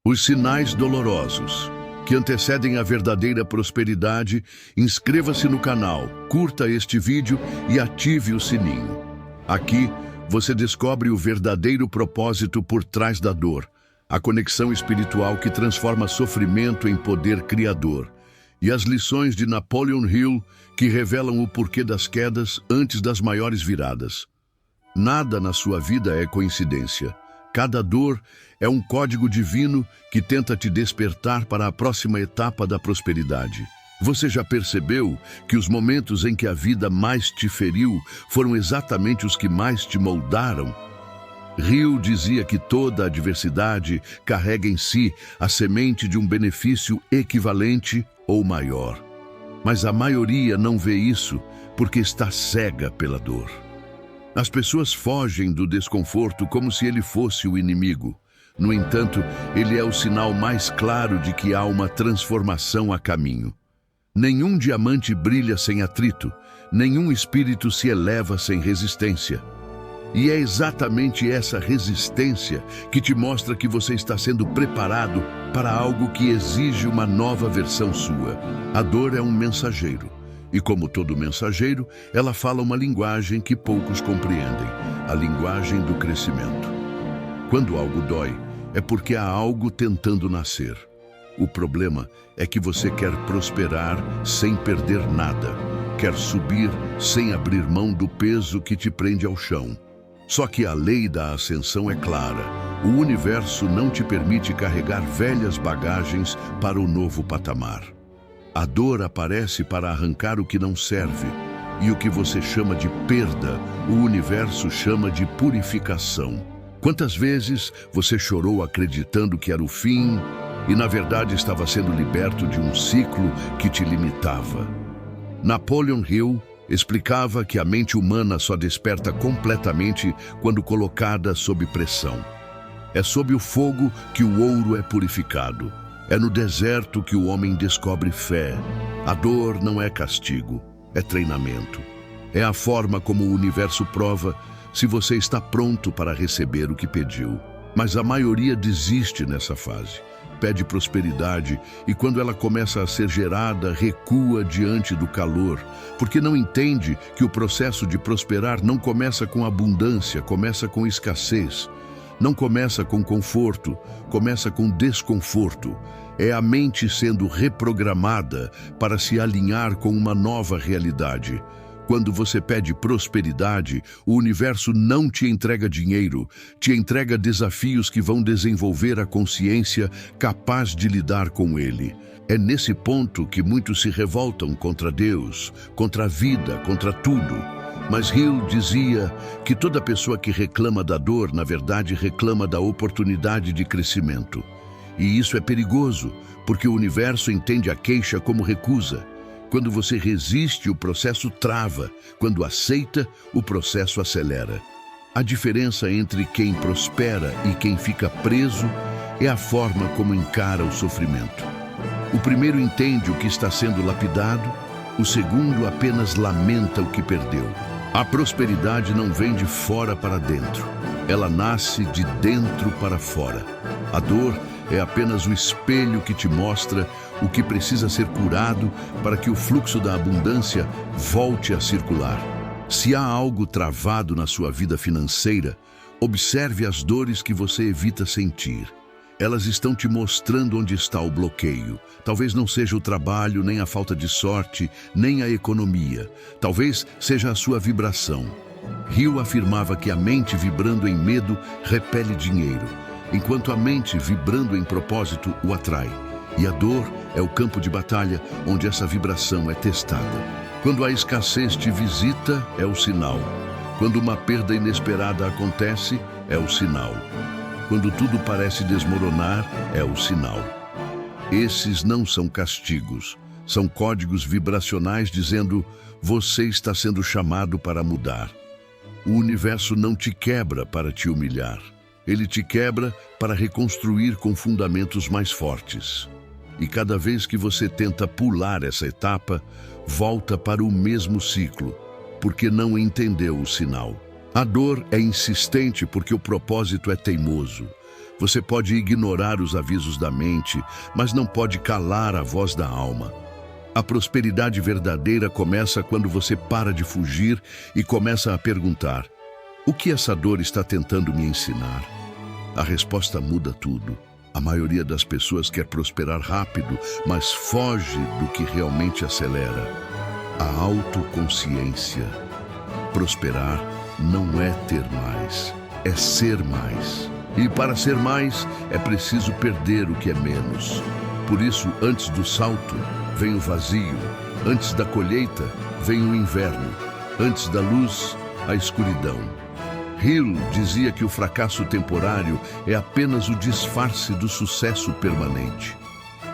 Os sinais dolorosos que antecedem a verdadeira prosperidade. Inscreva-se no canal, curta este vídeo e ative o sininho. Aqui você descobre o verdadeiro propósito por trás da dor, a conexão espiritual que transforma sofrimento em poder criador, e as lições de Napoleon Hill que revelam o porquê das quedas antes das maiores viradas. Nada na sua vida é coincidência. Cada dor é um código divino que tenta te despertar para a próxima etapa da prosperidade. Você já percebeu que os momentos em que a vida mais te feriu foram exatamente os que mais te moldaram? Hill dizia que toda adversidade carrega em si a semente de um benefício equivalente ou maior. Mas a maioria não vê isso porque está cega pela dor. As pessoas fogem do desconforto como se ele fosse o inimigo. No entanto, ele é o sinal mais claro de que há uma transformação a caminho. Nenhum diamante brilha sem atrito, nenhum espírito se eleva sem resistência. E é exatamente essa resistência que te mostra que você está sendo preparado para algo que exige uma nova versão sua. A dor é um mensageiro. E como todo mensageiro, ela fala uma linguagem que poucos compreendem, a linguagem do crescimento. Quando algo dói, é porque há algo tentando nascer. O problema é que você quer prosperar sem perder nada, quer subir sem abrir mão do peso que te prende ao chão. Só que a lei da ascensão é clara. O universo não te permite carregar velhas bagagens para o novo patamar. A dor aparece para arrancar o que não serve, e o que você chama de perda, o universo chama de purificação. Quantas vezes você chorou acreditando que era o fim, e na verdade estava sendo liberto de um ciclo que te limitava? Napoleon Hill explicava que a mente humana só desperta completamente quando colocada sob pressão. É sob o fogo que o ouro é purificado. É no deserto que o homem descobre fé. A dor não é castigo, é treinamento. É a forma como o universo prova se você está pronto para receber o que pediu. Mas a maioria desiste nessa fase. Pede prosperidade e quando ela começa a ser gerada, recua diante do calor, porque não entende que o processo de prosperar não começa com abundância, começa com escassez. Não começa com conforto, começa com desconforto. É a mente sendo reprogramada para se alinhar com uma nova realidade. Quando você pede prosperidade, o universo não te entrega dinheiro, te entrega desafios que vão desenvolver a consciência capaz de lidar com ele. É nesse ponto que muitos se revoltam contra Deus, contra a vida, contra tudo. Mas Hill dizia que toda pessoa que reclama da dor, na verdade, reclama da oportunidade de crescimento. E isso é perigoso, porque o universo entende a queixa como recusa. Quando você resiste, o processo trava. Quando aceita, o processo acelera. A diferença entre quem prospera e quem fica preso é a forma como encara o sofrimento. O primeiro entende o que está sendo lapidado, o segundo apenas lamenta o que perdeu. A prosperidade não vem de fora para dentro, ela nasce de dentro para fora. A dor é apenas o espelho que te mostra o que precisa ser curado para que o fluxo da abundância volte a circular. Se há algo travado na sua vida financeira, observe as dores que você evita sentir. Elas estão te mostrando onde está o bloqueio. Talvez não seja o trabalho, nem a falta de sorte, nem a economia. Talvez seja a sua vibração. Hill afirmava que a mente vibrando em medo repele dinheiro, enquanto a mente vibrando em propósito o atrai. E a dor é o campo de batalha onde essa vibração é testada. Quando a escassez te visita, é o sinal. Quando uma perda inesperada acontece, é o sinal. Quando tudo parece desmoronar, é o sinal. Esses não são castigos, são códigos vibracionais dizendo: você está sendo chamado para mudar. O universo não te quebra para te humilhar. Ele te quebra para reconstruir com fundamentos mais fortes. E cada vez que você tenta pular essa etapa, volta para o mesmo ciclo, porque não entendeu o sinal. A dor é insistente porque o propósito é teimoso. Você pode ignorar os avisos da mente, mas não pode calar a voz da alma. A prosperidade verdadeira começa quando você para de fugir e começa a perguntar: o que essa dor está tentando me ensinar? A resposta muda tudo. A maioria das pessoas quer prosperar rápido, mas foge do que realmente acelera: a autoconsciência. Prosperar não é ter mais, é ser mais. E para ser mais, é preciso perder o que é menos. Por isso, antes do salto, vem o vazio. Antes da colheita, vem o inverno. Antes da luz, a escuridão. Hill dizia que o fracasso temporário é apenas o disfarce do sucesso permanente.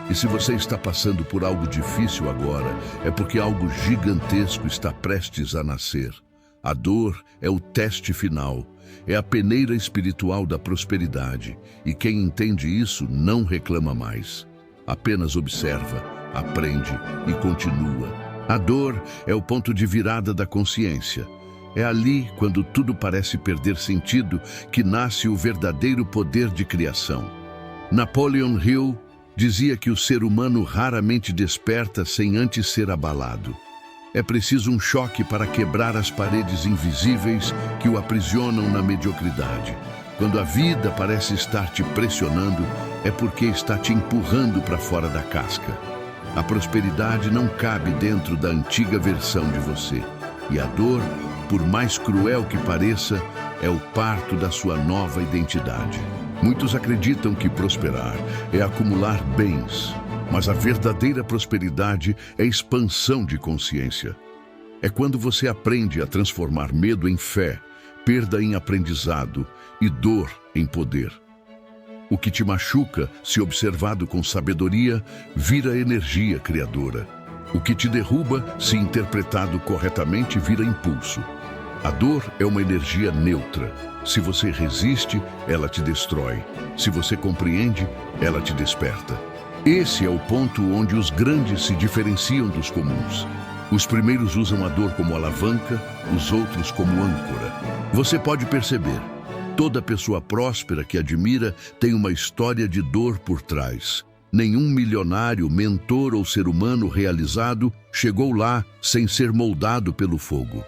E se você está passando por algo difícil agora, é porque algo gigantesco está prestes a nascer. A dor é o teste final, é a peneira espiritual da prosperidade. E quem entende isso não reclama mais. Apenas observa, aprende e continua. A dor é o ponto de virada da consciência. É ali, quando tudo parece perder sentido, que nasce o verdadeiro poder de criação. Napoleon Hill dizia que o ser humano raramente desperta sem antes ser abalado. É preciso um choque para quebrar as paredes invisíveis que o aprisionam na mediocridade. Quando a vida parece estar te pressionando, é porque está te empurrando para fora da casca. A prosperidade não cabe dentro da antiga versão de você. E a dor, por mais cruel que pareça, é o parto da sua nova identidade. Muitos acreditam que prosperar é acumular bens, mas a verdadeira prosperidade é expansão de consciência. É quando você aprende a transformar medo em fé, perda em aprendizado e dor em poder. O que te machuca, se observado com sabedoria, vira energia criadora. O que te derruba, se interpretado corretamente, vira impulso. A dor é uma energia neutra. Se você resiste, ela te destrói. Se você compreende, ela te desperta. Esse é o ponto onde os grandes se diferenciam dos comuns. Os primeiros usam a dor como alavanca, os outros como âncora. Você pode perceber, toda pessoa próspera que admira tem uma história de dor por trás. Nenhum milionário, mentor ou ser humano realizado chegou lá sem ser moldado pelo fogo.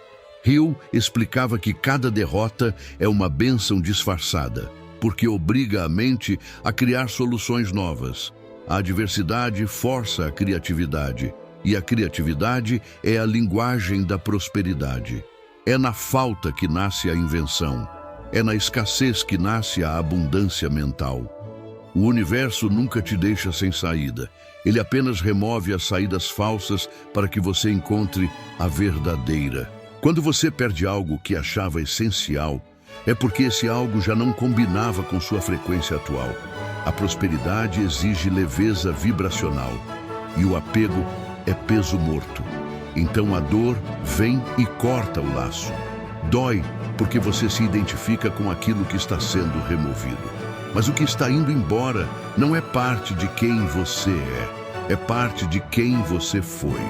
Hill explicava que cada derrota é uma bênção disfarçada, porque obriga a mente a criar soluções novas. A adversidade força a criatividade, e a criatividade é a linguagem da prosperidade. É na falta que nasce a invenção. É na escassez que nasce a abundância mental. O universo nunca te deixa sem saída. Ele apenas remove as saídas falsas para que você encontre a verdadeira. Quando você perde algo que achava essencial, é porque esse algo já não combinava com sua frequência atual. A prosperidade exige leveza vibracional e o apego é peso morto. Então a dor vem e corta o laço. Dói porque você se identifica com aquilo que está sendo removido. Mas o que está indo embora não é parte de quem você é parte de quem você foi.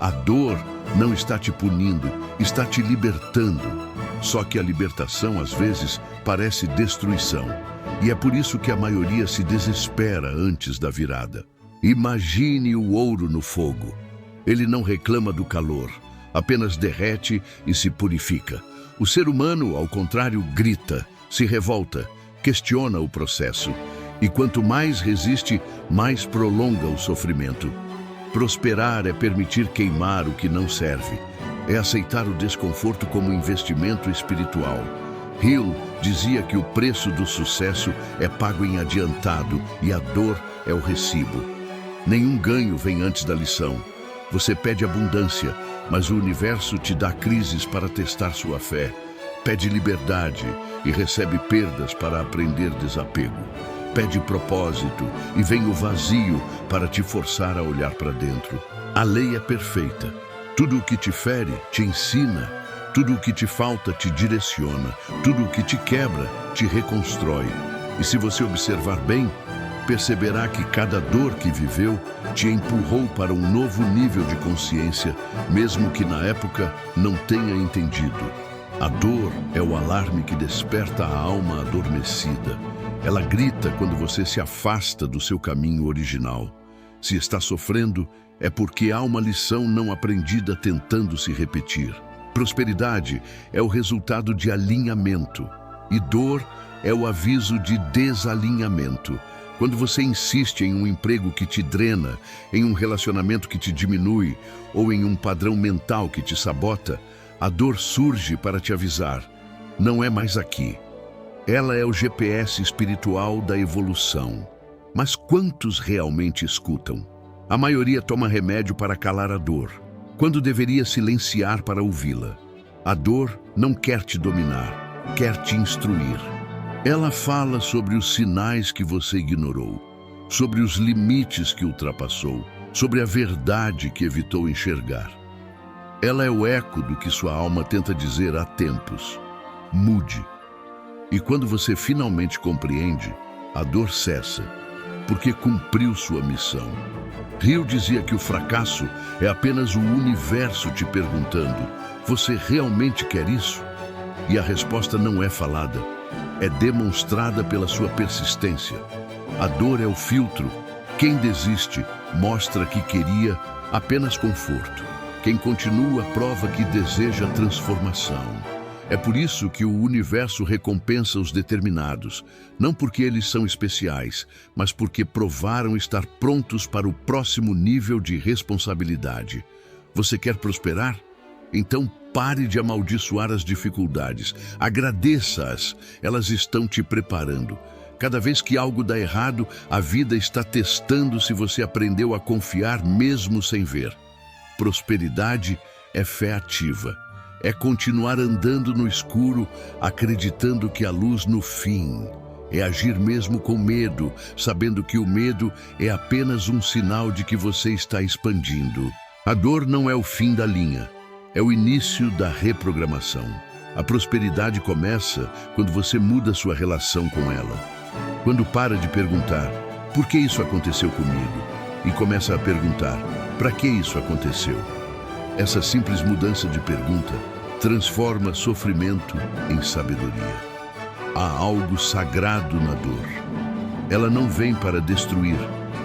A dor não está te punindo, está te libertando. Só que a libertação, às vezes, parece destruição. E é por isso que a maioria se desespera antes da virada. Imagine o ouro no fogo. Ele não reclama do calor, apenas derrete e se purifica. O ser humano, ao contrário, grita, se revolta, questiona o processo. E quanto mais resiste, mais prolonga o sofrimento. Prosperar é permitir queimar o que não serve. É aceitar o desconforto como investimento espiritual. Hill dizia que o preço do sucesso é pago em adiantado e a dor é o recibo. Nenhum ganho vem antes da lição. Você pede abundância, mas o universo te dá crises para testar sua fé. Pede liberdade e recebe perdas para aprender desapego. Pede propósito e vem o vazio para te forçar a olhar para dentro. A lei é perfeita. Tudo o que te fere, te ensina. Tudo o que te falta, te direciona. Tudo o que te quebra, te reconstrói. E se você observar bem, perceberá que cada dor que viveu te empurrou para um novo nível de consciência, mesmo que na época não tenha entendido. A dor é o alarme que desperta a alma adormecida. Ela grita quando você se afasta do seu caminho original. Se está sofrendo, é porque há uma lição não aprendida tentando se repetir. Prosperidade é o resultado de alinhamento, e dor é o aviso de desalinhamento. Quando você insiste em um emprego que te drena, em um relacionamento que te diminui, ou em um padrão mental que te sabota, a dor surge para te avisar: não é mais aqui. Ela é o GPS espiritual da evolução. Mas quantos realmente escutam? A maioria toma remédio para calar a dor, quando deveria silenciar para ouvi-la. A dor não quer te dominar, quer te instruir. Ela fala sobre os sinais que você ignorou, sobre os limites que ultrapassou, sobre a verdade que evitou enxergar. Ela é o eco do que sua alma tenta dizer há tempos: mude. E quando você finalmente compreende, a dor cessa, porque cumpriu sua missão. Hill dizia que o fracasso é apenas o universo te perguntando: você realmente quer isso? E a resposta não é falada, é demonstrada pela sua persistência. A dor é o filtro. Quem desiste mostra que queria apenas conforto. Quem continua prova que deseja transformação. É por isso que o universo recompensa os determinados, não porque eles são especiais, mas porque provaram estar prontos para o próximo nível de responsabilidade. Você quer prosperar? Então pare de amaldiçoar as dificuldades. Agradeça-as, elas estão te preparando. Cada vez que algo dá errado, a vida está testando se você aprendeu a confiar mesmo sem ver. Prosperidade é fé ativa. É continuar andando no escuro, acreditando que há luz no fim. É agir mesmo com medo, sabendo que o medo é apenas um sinal de que você está expandindo. A dor não é o fim da linha, é o início da reprogramação. A prosperidade começa quando você muda sua relação com ela. Quando para de perguntar: por que isso aconteceu comigo? E começa a perguntar: para que isso aconteceu? Essa simples mudança de pergunta transforma sofrimento em sabedoria. Há algo sagrado na dor. Ela não vem para destruir,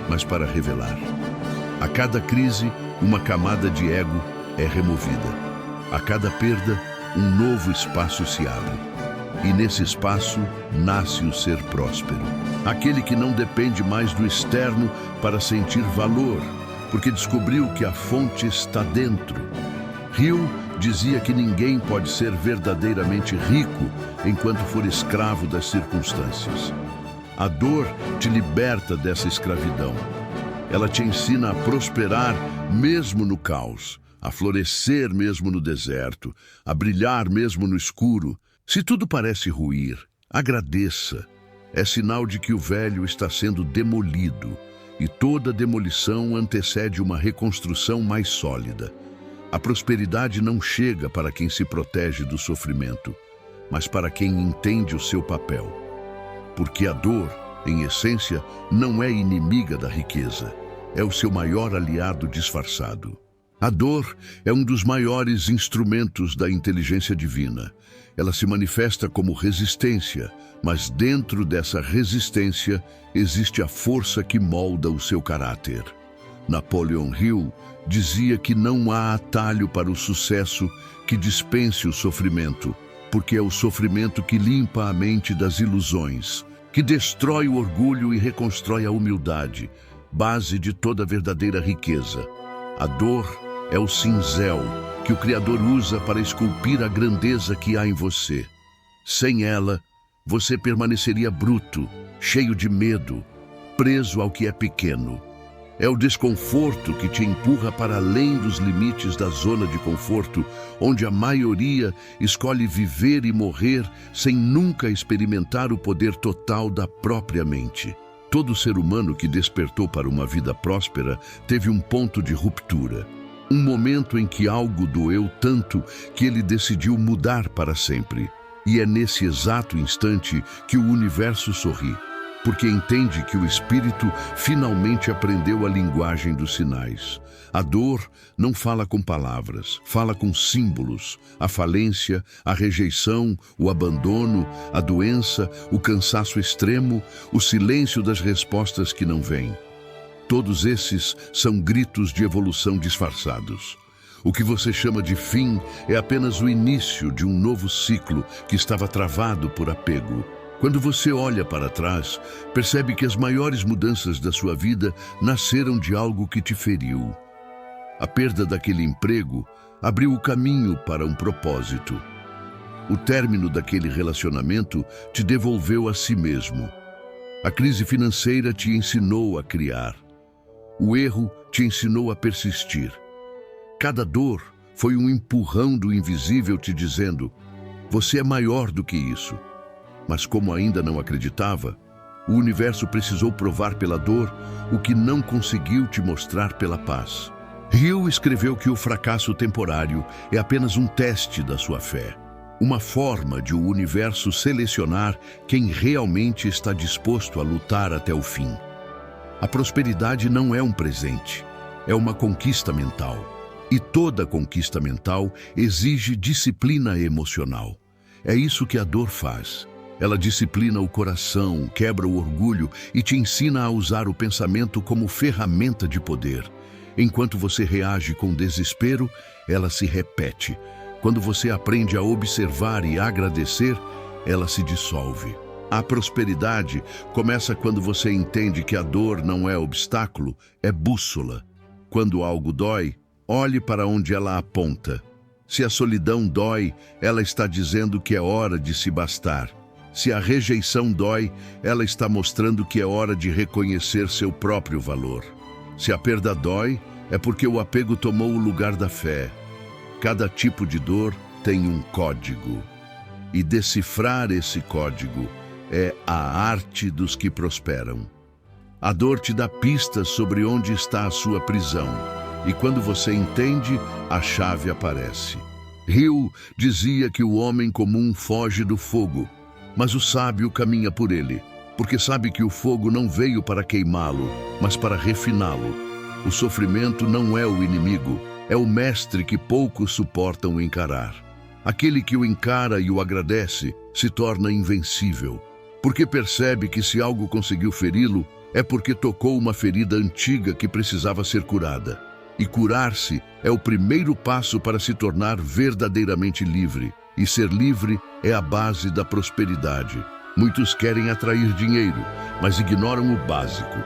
mas para revelar. A cada crise, uma camada de ego é removida. A cada perda, um novo espaço se abre. E nesse espaço nasce o ser próspero. Aquele que não depende mais do externo para sentir valor, porque descobriu que a fonte está dentro. Hill dizia que ninguém pode ser verdadeiramente rico enquanto for escravo das circunstâncias. A dor te liberta dessa escravidão. Ela te ensina a prosperar mesmo no caos, a florescer mesmo no deserto, a brilhar mesmo no escuro. Se tudo parece ruir, agradeça. É sinal de que o velho está sendo demolido. E toda demolição antecede uma reconstrução mais sólida. A prosperidade não chega para quem se protege do sofrimento, mas para quem entende o seu papel. Porque a dor, em essência, não é inimiga da riqueza, é o seu maior aliado disfarçado. A dor é um dos maiores instrumentos da inteligência divina. Ela se manifesta como resistência, mas dentro dessa resistência existe a força que molda o seu caráter. Napoleon Hill dizia que não há atalho para o sucesso que dispense o sofrimento, porque é o sofrimento que limpa a mente das ilusões, que destrói o orgulho e reconstrói a humildade, base de toda verdadeira riqueza. A dor é o cinzel que o Criador usa para esculpir a grandeza que há em você. Sem ela, você permaneceria bruto, cheio de medo, preso ao que é pequeno. É o desconforto que te empurra para além dos limites da zona de conforto, onde a maioria escolhe viver e morrer sem nunca experimentar o poder total da própria mente. Todo ser humano que despertou para uma vida próspera teve um ponto de ruptura. Um momento em que algo doeu tanto que ele decidiu mudar para sempre. E é nesse exato instante que o universo sorri. porque entende que o espírito finalmente aprendeu a linguagem dos sinais. A dor não fala com palavras, fala com símbolos. A falência, a rejeição, o abandono, a doença, o cansaço extremo, o silêncio das respostas que não vêm. Todos esses são gritos de evolução disfarçados. O que você chama de fim é apenas o início de um novo ciclo que estava travado por apego. Quando você olha para trás, percebe que as maiores mudanças da sua vida nasceram de algo que te feriu. A perda daquele emprego abriu o caminho para um propósito. O término daquele relacionamento te devolveu a si mesmo. A crise financeira te ensinou a criar. O erro te ensinou a persistir. Cada dor foi um empurrão do invisível te dizendo: você é maior do que isso. Mas como ainda não acreditava, o universo precisou provar pela dor o que não conseguiu te mostrar pela paz. Hill escreveu que o fracasso temporário é apenas um teste da sua fé, uma forma de o universo selecionar quem realmente está disposto a lutar até o fim. A prosperidade não é um presente, é uma conquista mental. E toda conquista mental exige disciplina emocional. É isso que a dor faz. Ela disciplina o coração, quebra o orgulho e te ensina a usar o pensamento como ferramenta de poder. Enquanto você reage com desespero, ela se repete. Quando você aprende a observar e agradecer, ela se dissolve. A prosperidade começa quando você entende que a dor não é obstáculo, é bússola. Quando algo dói, olhe para onde ela aponta. Se a solidão dói, ela está dizendo que é hora de se bastar. Se a rejeição dói, ela está mostrando que é hora de reconhecer seu próprio valor. Se a perda dói, é porque o apego tomou o lugar da fé. Cada tipo de dor tem um código. E decifrar esse código é a arte dos que prosperam. A dor te dá pistas sobre onde está a sua prisão. E quando você entende, a chave aparece. Hill dizia que o homem comum foge do fogo, mas o sábio caminha por ele, porque sabe que o fogo não veio para queimá-lo, mas para refiná-lo. O sofrimento não é o inimigo, é o mestre que poucos suportam encarar. Aquele que o encara e o agradece se torna invencível, porque percebe que se algo conseguiu feri-lo, é porque tocou uma ferida antiga que precisava ser curada. E curar-se é o primeiro passo para se tornar verdadeiramente livre. E ser livre é a base da prosperidade. Muitos querem atrair dinheiro, mas ignoram o básico.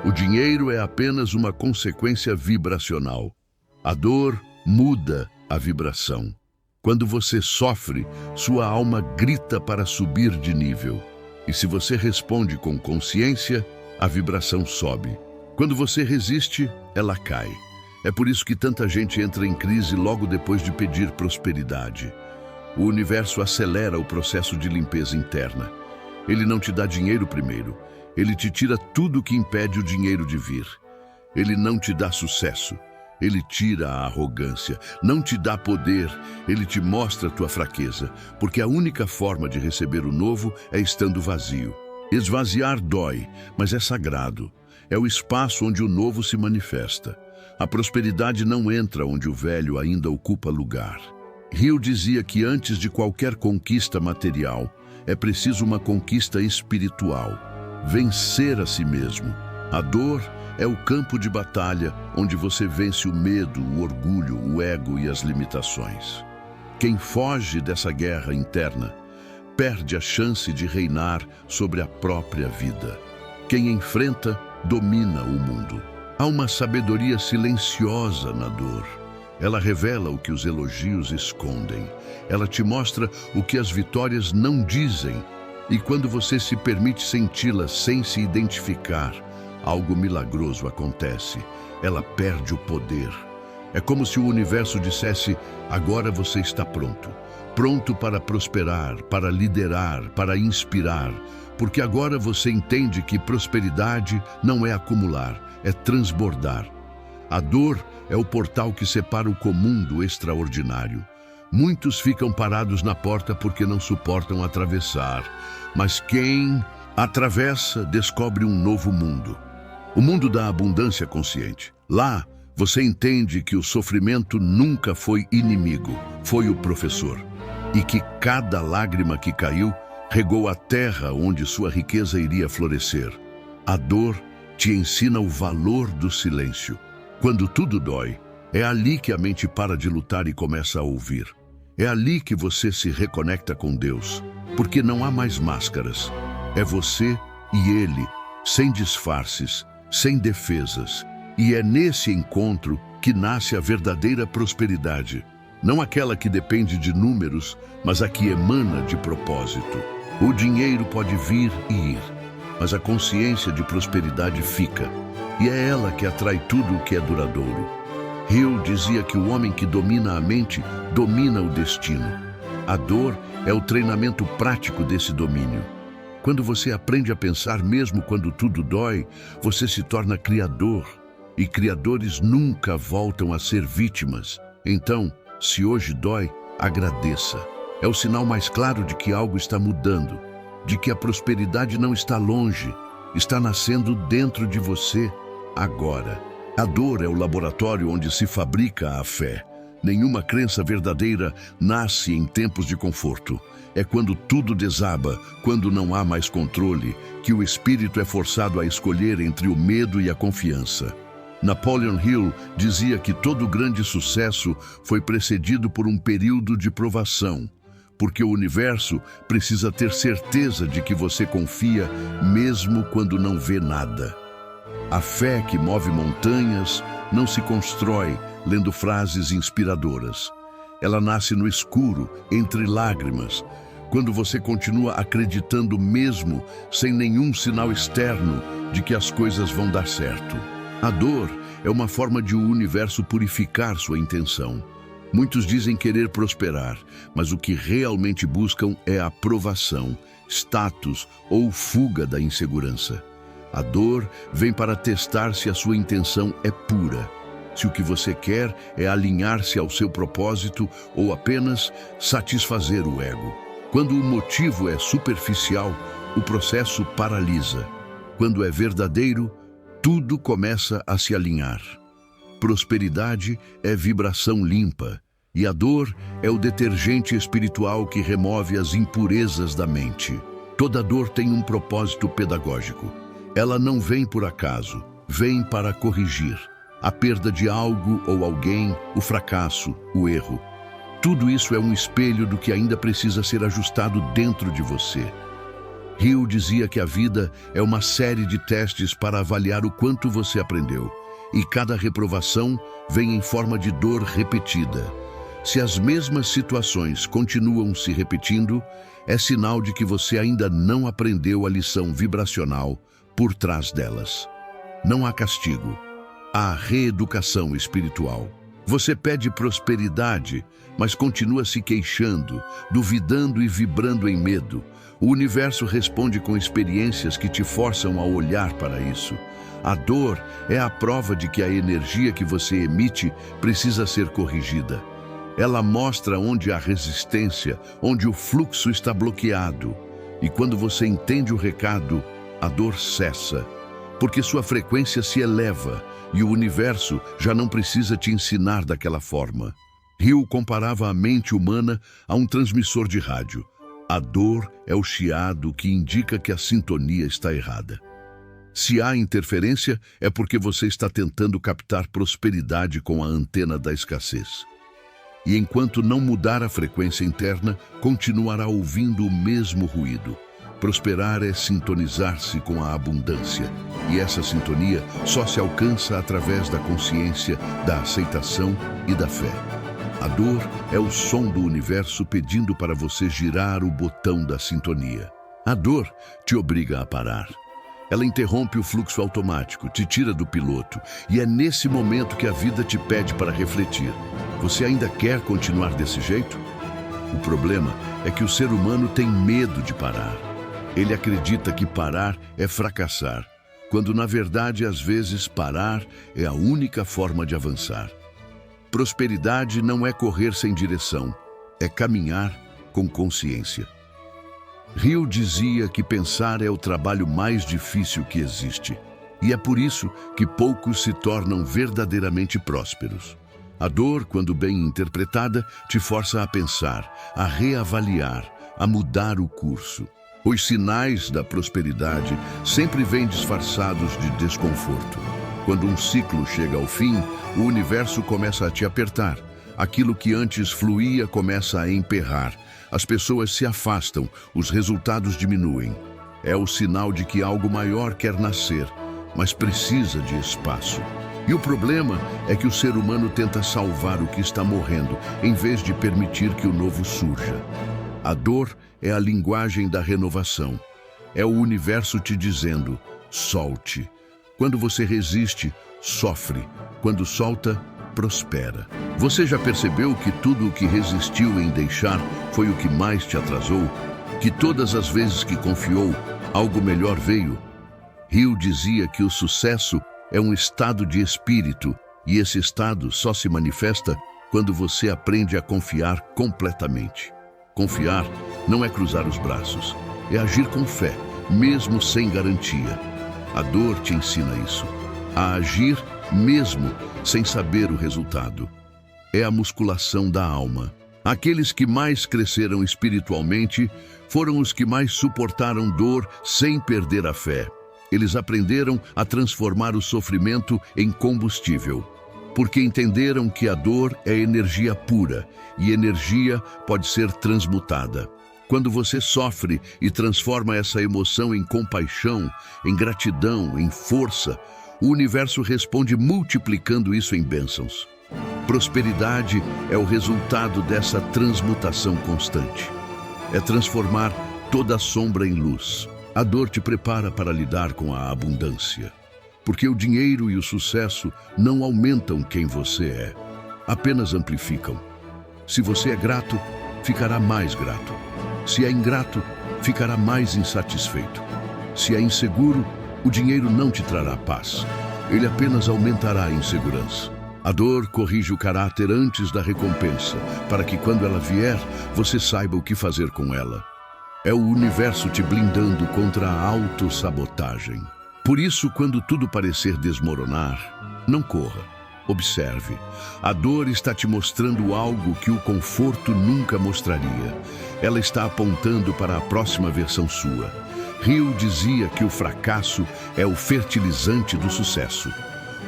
O dinheiro é apenas uma consequência vibracional. A dor muda a vibração. Quando você sofre, sua alma grita para subir de nível. E se você responde com consciência, a vibração sobe. Quando você resiste, ela cai. É por isso que tanta gente entra em crise logo depois de pedir prosperidade. O universo acelera o processo de limpeza interna. Ele não te dá dinheiro primeiro. Ele te tira tudo que impede o dinheiro de vir. Ele não te dá sucesso. Ele tira a arrogância. Não te dá poder. Ele te mostra a tua fraqueza. Porque a única forma de receber o novo é estando vazio. Esvaziar dói, mas é sagrado. É o espaço onde o novo se manifesta. A prosperidade não entra onde o velho ainda ocupa lugar. Hill dizia que antes de qualquer conquista material, é preciso uma conquista espiritual. Vencer a si mesmo. A dor é o campo de batalha onde você vence o medo, o orgulho, o ego e as limitações. Quem foge dessa guerra interna perde a chance de reinar sobre a própria vida. Quem enfrenta, domina o mundo. Há uma sabedoria silenciosa na dor. Ela revela o que os elogios escondem. Ela te mostra o que as vitórias não dizem. E quando você se permite senti-las sem se identificar, algo milagroso acontece. Ela perde o poder. É como se o universo dissesse: agora você está pronto. Pronto para prosperar, para liderar, para inspirar. Porque agora você entende que prosperidade não é acumular, é transbordar. A dor é o portal que separa o comum do extraordinário. Muitos ficam parados na porta porque não suportam atravessar. Mas quem Atravessa, descobre um novo mundo. O mundo da abundância consciente. Lá, você entende que o sofrimento nunca foi inimigo, foi o professor. E que cada lágrima que caiu regou a terra onde sua riqueza iria florescer. A dor te ensina o valor do silêncio. Quando tudo dói, é ali que a mente para de lutar e começa a ouvir. É ali que você se reconecta com Deus, porque não há mais máscaras. É você e Ele, sem disfarces, sem defesas. E é nesse encontro que nasce a verdadeira prosperidade. Não aquela que depende de números, mas a que emana de propósito. O dinheiro pode vir e ir, mas a consciência de prosperidade fica. E é ela que atrai tudo o que é duradouro. Hill dizia que o homem que domina a mente, domina o destino. A dor é o treinamento prático desse domínio. Quando você aprende a pensar mesmo quando tudo dói, você se torna criador. E criadores nunca voltam a ser vítimas. Então, se hoje dói, agradeça. É o sinal mais claro de que algo está mudando, de que a prosperidade não está longe, está nascendo dentro de você, agora. A dor é o laboratório onde se fabrica a fé. Nenhuma crença verdadeira nasce em tempos de conforto. É quando tudo desaba, quando não há mais controle, que o espírito é forçado a escolher entre o medo e a confiança. Napoleon Hill dizia que todo grande sucesso foi precedido por um período de provação, porque o universo precisa ter certeza de que você confia mesmo quando não vê nada. A fé que move montanhas não se constrói lendo frases inspiradoras. Ela nasce no escuro, entre lágrimas, quando você continua acreditando mesmo sem nenhum sinal externo de que as coisas vão dar certo. A dor é uma forma de o universo purificar sua intenção. Muitos dizem querer prosperar, mas o que realmente buscam é aprovação, status ou fuga da insegurança. A dor vem para testar se a sua intenção é pura, se o que você quer é alinhar-se ao seu propósito ou apenas satisfazer o ego. Quando o motivo é superficial, o processo paralisa. Quando é verdadeiro, tudo começa a se alinhar. Prosperidade é vibração limpa, e a dor é o detergente espiritual que remove as impurezas da mente. Toda dor tem um propósito pedagógico. Ela não vem por acaso, vem para corrigir. A perda de algo ou alguém, o fracasso, o erro. Tudo isso é um espelho do que ainda precisa ser ajustado dentro de você. Hill dizia que a vida é uma série de testes para avaliar o quanto você aprendeu, e cada reprovação vem em forma de dor repetida. Se as mesmas situações continuam se repetindo, é sinal de que você ainda não aprendeu a lição vibracional por trás delas. Não há castigo, há reeducação espiritual. Você pede prosperidade, mas continua se queixando, duvidando e vibrando em medo. O universo responde com experiências que te forçam a olhar para isso. A dor é a prova de que a energia que você emite precisa ser corrigida. Ela mostra onde há resistência, onde o fluxo está bloqueado. E quando você entende o recado, a dor cessa, porque sua frequência se eleva e o universo já não precisa te ensinar daquela forma. Hill comparava a mente humana a um transmissor de rádio. A dor é o chiado que indica que a sintonia está errada. Se há interferência, é porque você está tentando captar prosperidade com a antena da escassez. E enquanto não mudar a frequência interna, continuará ouvindo o mesmo ruído. Prosperar é sintonizar-se com a abundância, e essa sintonia só se alcança através da consciência, da aceitação e da fé. A dor é o som do universo pedindo para você girar o botão da sintonia. A dor te obriga a parar. Ela interrompe o fluxo automático, te tira do piloto, e é nesse momento que a vida te pede para refletir. Você ainda quer continuar desse jeito? O problema é que o ser humano tem medo de parar. Ele acredita que parar é fracassar, quando na verdade, às vezes, parar é a única forma de avançar. Prosperidade não é correr sem direção, é caminhar com consciência. Hill dizia que pensar é o trabalho mais difícil que existe. E é por isso que poucos se tornam verdadeiramente prósperos. A dor, quando bem interpretada, te força a pensar, a reavaliar, a mudar o curso. Os sinais da prosperidade sempre vêm disfarçados de desconforto. Quando um ciclo chega ao fim, o universo começa a te apertar. Aquilo que antes fluía começa a emperrar. As pessoas se afastam, os resultados diminuem. É o sinal de que algo maior quer nascer, mas precisa de espaço. E o problema é que o ser humano tenta salvar o que está morrendo, em vez de permitir que o novo surja. A dor é a linguagem da renovação. É o universo te dizendo, solte. Quando você resiste, sofre. Quando solta, prospera. Você já percebeu que tudo o que resistiu em deixar foi o que mais te atrasou? Que todas as vezes que confiou, algo melhor veio? Hill dizia que o sucesso é um estado de espírito, e esse estado só se manifesta quando você aprende a confiar completamente. Confiar não é cruzar os braços, é agir com fé, mesmo sem garantia. A dor te ensina isso, a agir mesmo sem saber o resultado. É a musculação da alma. Aqueles que mais cresceram espiritualmente foram os que mais suportaram dor sem perder a fé. Eles aprenderam a transformar o sofrimento em combustível, porque entenderam que a dor é energia pura e energia pode ser transmutada. Quando você sofre e transforma essa emoção em compaixão, em gratidão, em força, o universo responde multiplicando isso em bênçãos. Prosperidade é o resultado dessa transmutação constante. É transformar toda a sombra em luz. A dor te prepara para lidar com a abundância, porque o dinheiro e o sucesso não aumentam quem você é, apenas amplificam. Se você é grato, ficará mais grato. Se é ingrato, ficará mais insatisfeito. Se é inseguro, o dinheiro não te trará paz. Ele apenas aumentará a insegurança. A dor corrige o caráter antes da recompensa, para que quando ela vier, você saiba o que fazer com ela. É o universo te blindando contra a autossabotagem. Por isso, quando tudo parecer desmoronar, não corra. Observe. A dor está te mostrando algo que o conforto nunca mostraria. Ela está apontando para a próxima versão sua. Hill dizia que o fracasso é o fertilizante do sucesso.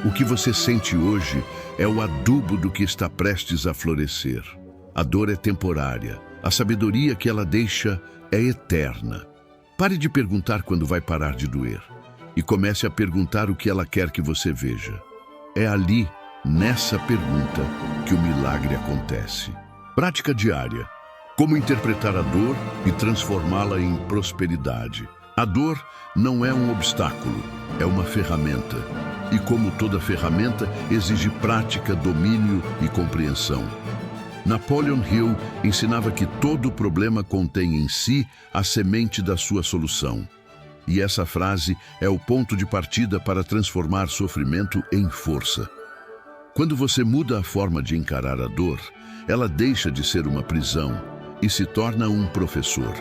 O que você sente hoje é o adubo do que está prestes a florescer. A dor é temporária. A sabedoria que ela deixa é eterna. Pare de perguntar quando vai parar de doer e comece a perguntar o que ela quer que você veja. É ali, nessa pergunta, que o milagre acontece. Prática diária. Como interpretar a dor e transformá-la em prosperidade. A dor não é um obstáculo, é uma ferramenta. E como toda ferramenta, exige prática, domínio e compreensão. Napoleon Hill ensinava que todo problema contém em si a semente da sua solução. E essa frase é o ponto de partida para transformar sofrimento em força. Quando você muda a forma de encarar a dor, ela deixa de ser uma prisão e se torna um professor.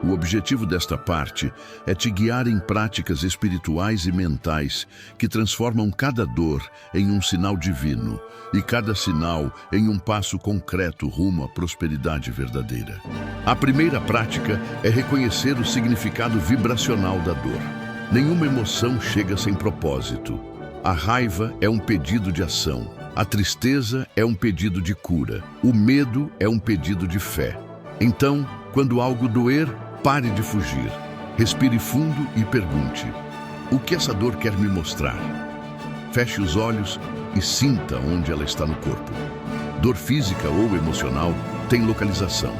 O objetivo desta parte é te guiar em práticas espirituais e mentais que transformam cada dor em um sinal divino e cada sinal em um passo concreto rumo à prosperidade verdadeira. A primeira prática é reconhecer o significado vibracional da dor. Nenhuma emoção chega sem propósito. A raiva é um pedido de ação. A tristeza é um pedido de cura. O medo é um pedido de fé. Então, quando algo doer, pare de fugir. Respire fundo e pergunte: o que essa dor quer me mostrar? Feche os olhos e sinta onde ela está no corpo. Dor física ou emocional tem localização.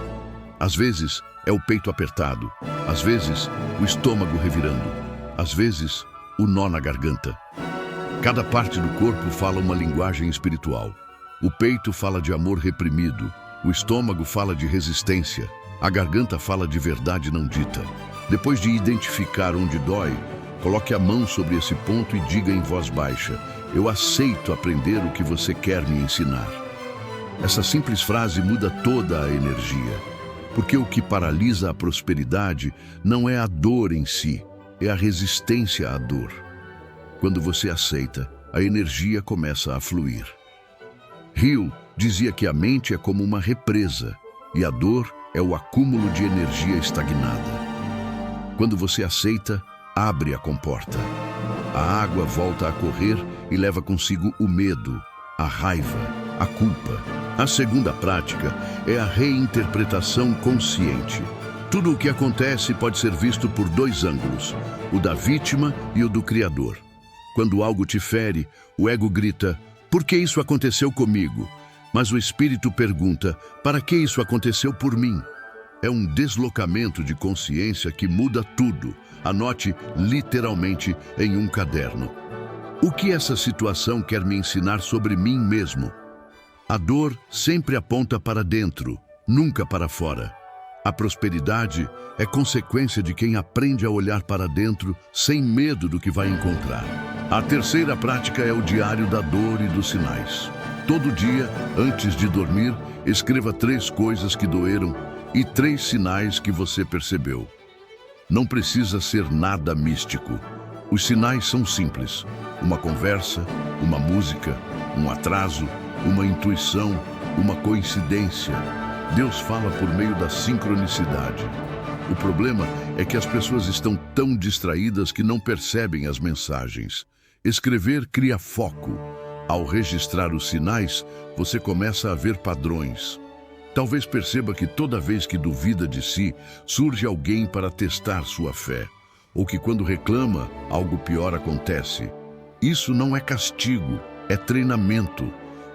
Às vezes é o peito apertado, às vezes o estômago revirando, às vezes o nó na garganta. Cada parte do corpo fala uma linguagem espiritual. O peito fala de amor reprimido, o estômago fala de resistência, a garganta fala de verdade não dita. Depois de identificar onde dói, coloque a mão sobre esse ponto e diga em voz baixa: eu aceito aprender o que você quer me ensinar. Essa simples frase muda toda a energia. Porque o que paralisa a prosperidade não é a dor em si, é a resistência à dor. Quando você aceita, a energia começa a fluir. Hill dizia que a mente é como uma represa e a dor é o acúmulo de energia estagnada. Quando você aceita, abre a comporta. A água volta a correr e leva consigo o medo, a raiva, a culpa. A segunda prática é a reinterpretação consciente. Tudo o que acontece pode ser visto por dois ângulos, o da vítima e o do Criador. Quando algo te fere, o ego grita, por que isso aconteceu comigo? Mas o espírito pergunta, para que isso aconteceu por mim? É um deslocamento de consciência que muda tudo. Anote literalmente em um caderno. O que essa situação quer me ensinar sobre mim mesmo? A dor sempre aponta para dentro, nunca para fora. A prosperidade é consequência de quem aprende a olhar para dentro sem medo do que vai encontrar. A terceira prática é o diário da dor e dos sinais. Todo dia, antes de dormir, escreva 3 coisas que doeram e 3 sinais que você percebeu. Não precisa ser nada místico. Os sinais são simples. Uma conversa, uma música, um atraso, uma intuição, uma coincidência. Deus fala por meio da sincronicidade. O problema é que as pessoas estão tão distraídas que não percebem as mensagens. Escrever cria foco. Ao registrar os sinais, você começa a ver padrões. Talvez perceba que toda vez que duvida de si, surge alguém para testar sua fé. Ou que quando reclama, algo pior acontece. Isso não é castigo, é treinamento.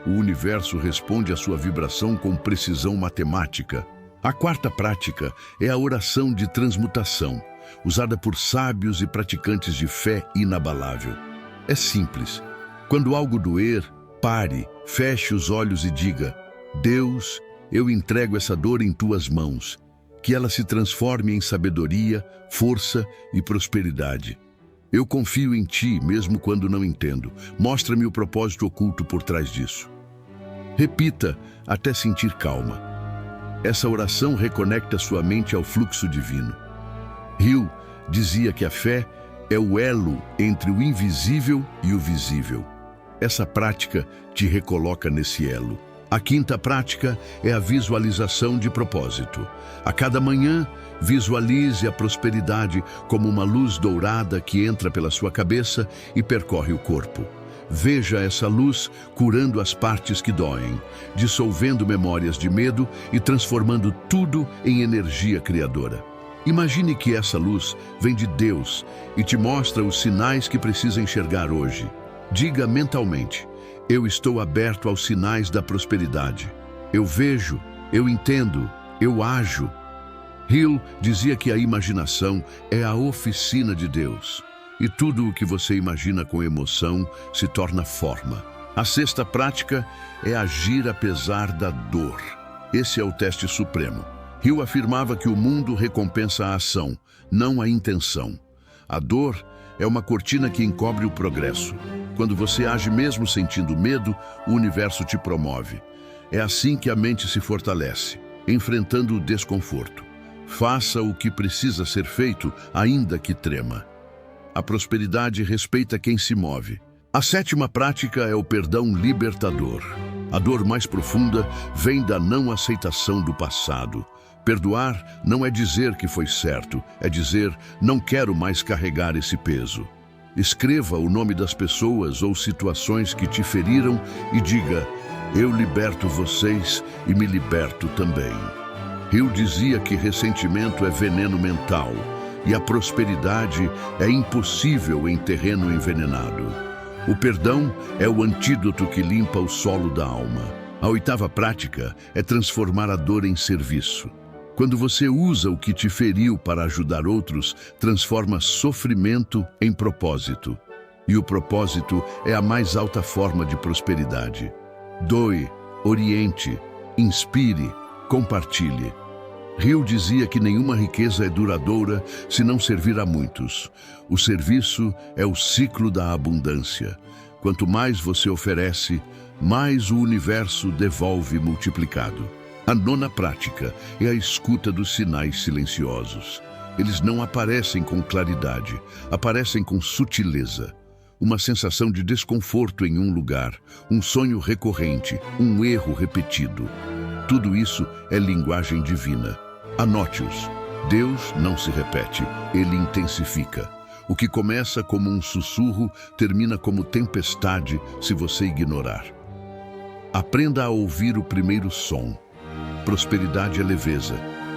O universo responde à sua vibração com precisão matemática. A quarta prática é a oração de transmutação, usada por sábios e praticantes de fé inabalável. É simples. Quando algo doer, pare, feche os olhos e diga: Deus, eu entrego essa dor em tuas mãos, que ela se transforme em sabedoria, força e prosperidade. Eu confio em ti, mesmo quando não entendo. Mostra-me o propósito oculto por trás disso. Repita até sentir calma. Essa oração reconecta sua mente ao fluxo divino. Hill dizia que a fé é o elo entre o invisível e o visível. Essa prática te recoloca nesse elo. A quinta prática é a visualização de propósito. A cada manhã, visualize a prosperidade como uma luz dourada que entra pela sua cabeça e percorre o corpo. Veja essa luz curando as partes que doem, dissolvendo memórias de medo e transformando tudo em energia criadora. Imagine que essa luz vem de Deus e te mostra os sinais que precisa enxergar hoje. Diga mentalmente: eu estou aberto aos sinais da prosperidade. Eu vejo, eu entendo, eu ajo. Hill dizia que a imaginação é a oficina de Deus. E tudo o que você imagina com emoção se torna forma. A sexta prática é agir apesar da dor. Esse é o teste supremo. Hill afirmava que o mundo recompensa a ação, não a intenção. A dor é uma cortina que encobre o progresso. Quando você age mesmo sentindo medo, o universo te promove. É assim que a mente se fortalece, enfrentando o desconforto. Faça o que precisa ser feito, ainda que trema. A prosperidade respeita quem se move. A sétima prática é o perdão libertador. A dor mais profunda vem da não aceitação do passado. Perdoar não é dizer que foi certo, é dizer: não quero mais carregar esse peso. Escreva o nome das pessoas ou situações que te feriram e diga: eu liberto vocês e me liberto também. Hill dizia que ressentimento é veneno mental e a prosperidade é impossível em terreno envenenado. O perdão é o antídoto que limpa o solo da alma. A oitava prática é transformar a dor em serviço. Quando você usa o que te feriu para ajudar outros, transforma sofrimento em propósito. E o propósito é a mais alta forma de prosperidade. Doe, oriente, inspire, compartilhe. Hill dizia que nenhuma riqueza é duradoura se não servir a muitos. O serviço é o ciclo da abundância. Quanto mais você oferece, mais o universo devolve multiplicado. A nona prática é a escuta dos sinais silenciosos. Eles não aparecem com claridade, aparecem com sutileza. Uma sensação de desconforto em um lugar, um sonho recorrente, um erro repetido. Tudo isso é linguagem divina. Anote-os. Deus não se repete, ele intensifica. O que começa como um sussurro termina como tempestade se você ignorar. Aprenda a ouvir o primeiro som. Prosperidade é leveza,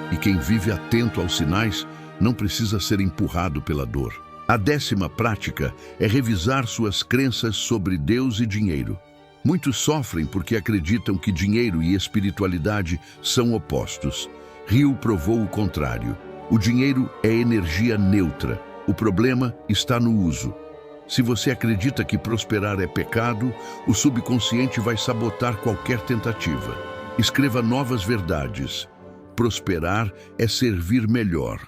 e quem vive atento aos sinais não precisa ser empurrado pela dor. A 10ª prática é revisar suas crenças sobre Deus e dinheiro. Muitos sofrem porque acreditam que dinheiro e espiritualidade são opostos. Hill provou o contrário. O dinheiro é energia neutra. O problema está no uso. Se você acredita que prosperar é pecado, o subconsciente vai sabotar qualquer tentativa. Escreva novas verdades. Prosperar é servir melhor.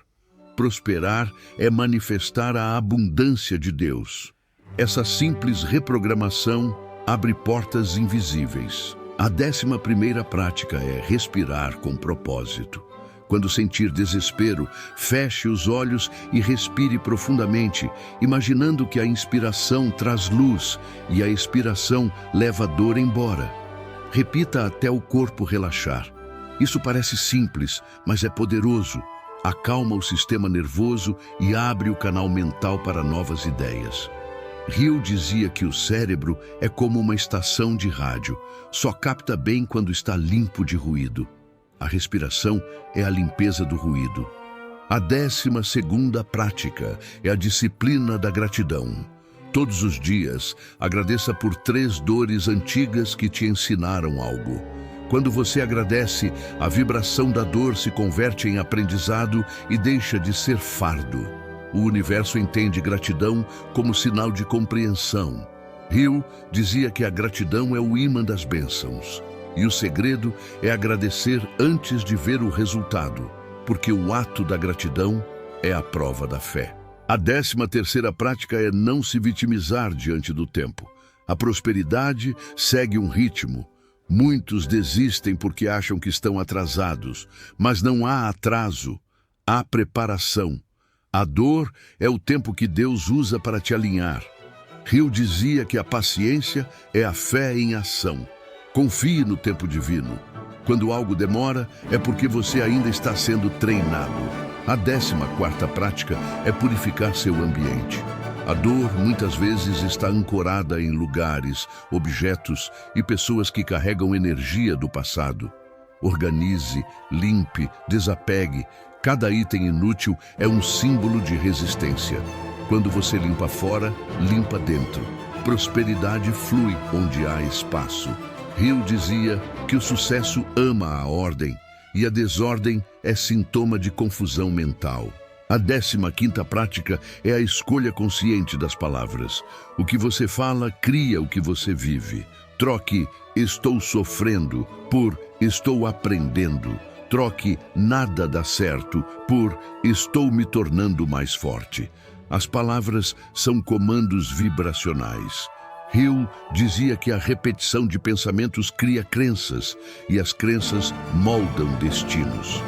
Prosperar é manifestar a abundância de Deus. Essa simples reprogramação abre portas invisíveis. A 11ª prática é respirar com propósito. Quando sentir desespero, feche os olhos e respire profundamente, imaginando que a inspiração traz luz e a expiração leva a dor embora. Repita até o corpo relaxar. Isso parece simples, mas é poderoso. Acalma o sistema nervoso e abre o canal mental para novas ideias. Hill dizia que o cérebro é como uma estação de rádio, só capta bem quando está limpo de ruído. A respiração é a limpeza do ruído. A 12ª prática é a disciplina da gratidão. Todos os dias, agradeça por 3 dores antigas que te ensinaram algo. Quando você agradece, a vibração da dor se converte em aprendizado e deixa de ser fardo. O universo entende gratidão como sinal de compreensão. Hill dizia que a gratidão é o ímã das bênçãos. E o segredo é agradecer antes de ver o resultado, porque o ato da gratidão é a prova da fé. A 13ª prática é não se vitimizar diante do tempo. A prosperidade segue um ritmo. Muitos desistem porque acham que estão atrasados, mas não há atraso, há preparação. A dor é o tempo que Deus usa para te alinhar. Hill dizia que a paciência é a fé em ação. Confie no tempo divino. Quando algo demora, é porque você ainda está sendo treinado. A 14ª prática é purificar seu ambiente. A dor muitas vezes está ancorada em lugares, objetos e pessoas que carregam energia do passado. Organize, limpe, desapegue. Cada item inútil é um símbolo de resistência. Quando você limpa fora, limpa dentro. Prosperidade flui onde há espaço. Hill dizia que o sucesso ama a ordem e a desordem é sintoma de confusão mental. A 15ª prática é a escolha consciente das palavras. O que você fala cria o que você vive. Troque "estou sofrendo" por "estou aprendendo". Troque "nada dá certo" por "estou me tornando mais forte". As palavras são comandos vibracionais. Hill dizia que a repetição de pensamentos cria crenças e as crenças moldam destinos.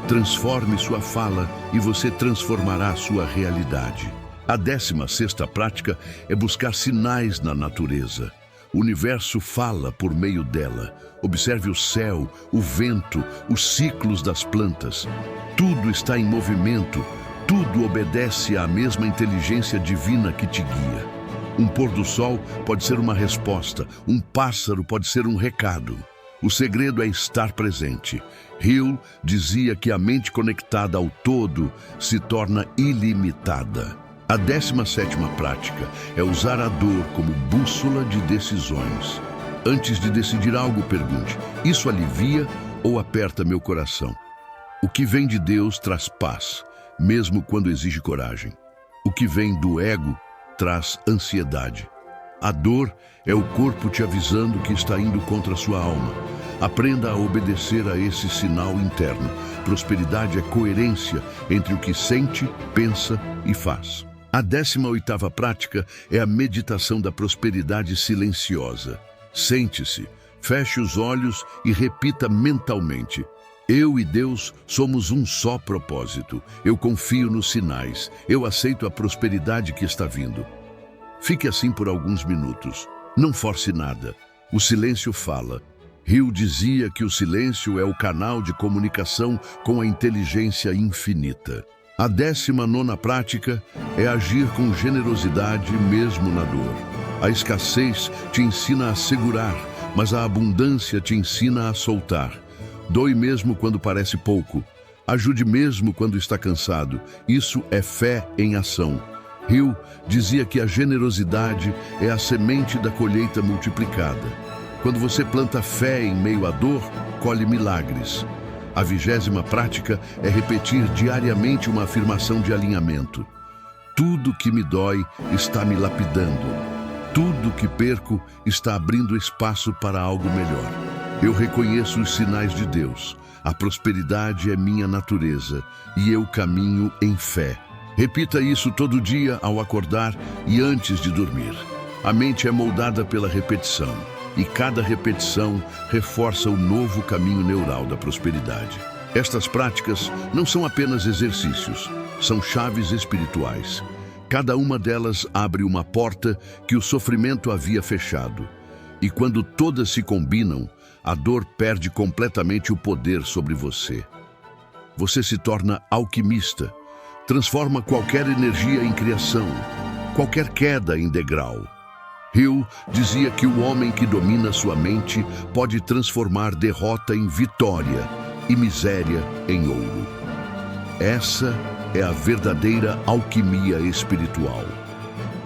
Transforme sua fala e você transformará sua realidade. A 16ª prática é buscar sinais na natureza. O universo fala por meio dela. Observe o céu, o vento, os ciclos das plantas. Tudo está em movimento, tudo obedece à mesma inteligência divina que te guia. Um pôr do sol pode ser uma resposta, um pássaro pode ser um recado. O segredo é estar presente. Hill dizia que a mente conectada ao todo se torna ilimitada. A 17ª prática é usar a dor como bússola de decisões. Antes de decidir algo, pergunte: isso alivia ou aperta meu coração? O que vem de Deus traz paz, mesmo quando exige coragem. O que vem do ego traz ansiedade. A dor é o corpo te avisando que está indo contra a sua alma. Aprenda a obedecer a esse sinal interno. Prosperidade é coerência entre o que sente, pensa e faz. A 18ª prática é a meditação da prosperidade silenciosa. Sente-se, Feche os olhos e repita mentalmente: eu e Deus somos um só propósito. Eu confio nos sinais. Eu aceito a prosperidade que está vindo. Fique assim por alguns minutos. Não force nada. O silêncio fala. Hill dizia que o silêncio é o canal de comunicação com a inteligência infinita. A 19ª prática é agir com generosidade mesmo na dor. A escassez te ensina a segurar, mas a abundância te ensina a soltar. Doe mesmo quando parece pouco. Ajude mesmo quando está cansado. Isso é fé em ação. Hill dizia que a generosidade é a semente da colheita multiplicada. Quando você planta fé em meio à dor, colhe milagres. A 20ª prática é repetir diariamente uma afirmação de alinhamento. Tudo que me dói está me lapidando. Tudo que perco está abrindo espaço para algo melhor. Eu reconheço os sinais de Deus. A prosperidade é minha natureza e eu caminho em fé. Repita isso todo dia ao acordar e antes de dormir. A mente é moldada pela repetição e cada repetição reforça o novo caminho neural da prosperidade. Estas práticas não são apenas exercícios, são chaves espirituais. Cada uma delas abre uma porta que o sofrimento havia fechado. E quando todas se combinam, a dor perde completamente o poder sobre você. Você se torna alquimista, transforma qualquer energia em criação, qualquer queda em degrau. Hill dizia que o homem que domina sua mente pode transformar derrota em vitória e miséria em ouro. Essa é a verdadeira alquimia espiritual.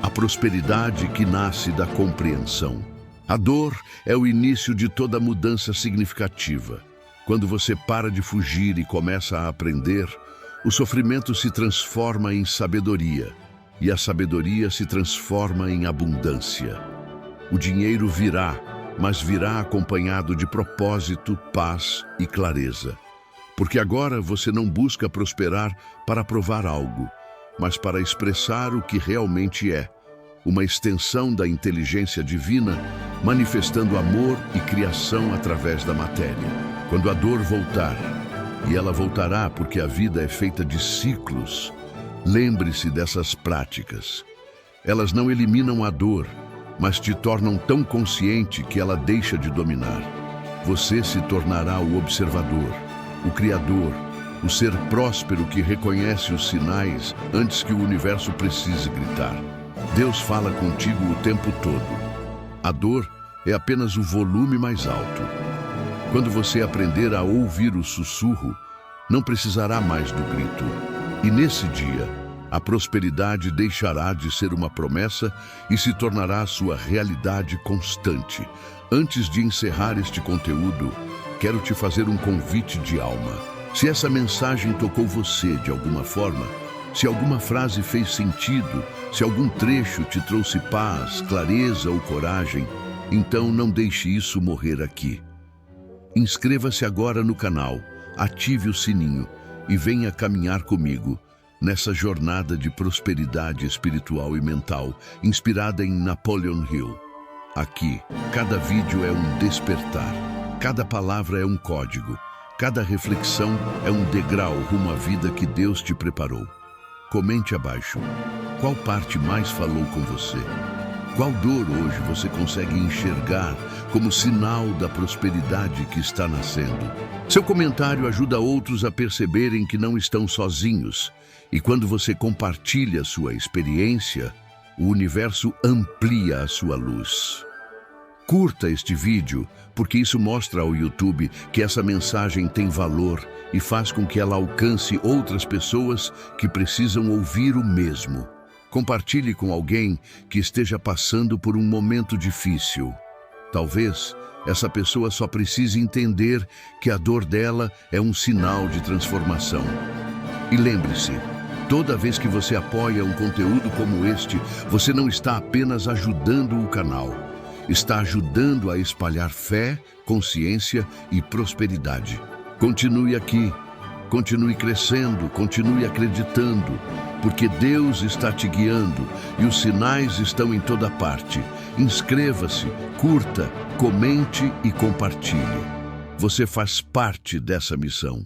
A prosperidade que nasce da compreensão. A dor é o início de toda mudança significativa. Quando você para de fugir e começa a aprender, o sofrimento se transforma em sabedoria, e a sabedoria se transforma em abundância. O dinheiro virá, mas virá acompanhado de propósito, paz e clareza. Porque agora você não busca prosperar para provar algo, mas para expressar o que realmente é. Uma extensão da inteligência divina, manifestando amor e criação através da matéria. Quando a dor voltar, e ela voltará porque a vida é feita de ciclos, lembre-se dessas práticas. Elas não eliminam a dor, mas te tornam tão consciente que ela deixa de dominar. Você se tornará o observador, o criador, o ser próspero que reconhece os sinais antes que o universo precise gritar. Deus fala contigo o tempo todo. A dor é apenas o volume mais alto. Quando você aprender a ouvir o sussurro, não precisará mais do grito. E nesse dia, a prosperidade deixará de ser uma promessa e se tornará sua realidade constante. Antes de encerrar este conteúdo, quero te fazer um convite de alma. Se essa mensagem tocou você de alguma forma, se alguma frase fez sentido, se algum trecho te trouxe paz, clareza ou coragem, então não deixe isso morrer aqui. Inscreva-se agora no canal, ative o sininho e venha caminhar comigo nessa jornada de prosperidade espiritual e mental inspirada em Napoleon Hill. Aqui, cada vídeo é um despertar, cada palavra é um código, cada reflexão é um degrau rumo à vida que Deus te preparou. Comente abaixo. Qual parte mais falou com você? Qual dor hoje você consegue enxergar como sinal da prosperidade que está nascendo? Seu comentário ajuda outros a perceberem que não estão sozinhos. E quando você compartilha sua experiência, o universo amplia a sua luz. Curta este vídeo, porque isso mostra ao YouTube que essa mensagem tem valor e faz com que ela alcance outras pessoas que precisam ouvir o mesmo. Compartilhe com alguém que esteja passando por um momento difícil. Talvez essa pessoa só precise entender que a dor dela é um sinal de transformação. E lembre-se, toda vez que você apoia um conteúdo como este, você não está apenas ajudando o canal, está ajudando a espalhar fé, consciência e prosperidade. Continue aqui, continue crescendo, continue acreditando, porque Deus está te guiando e os sinais estão em toda parte. Inscreva-se, curta, comente e compartilhe. Você faz parte dessa missão.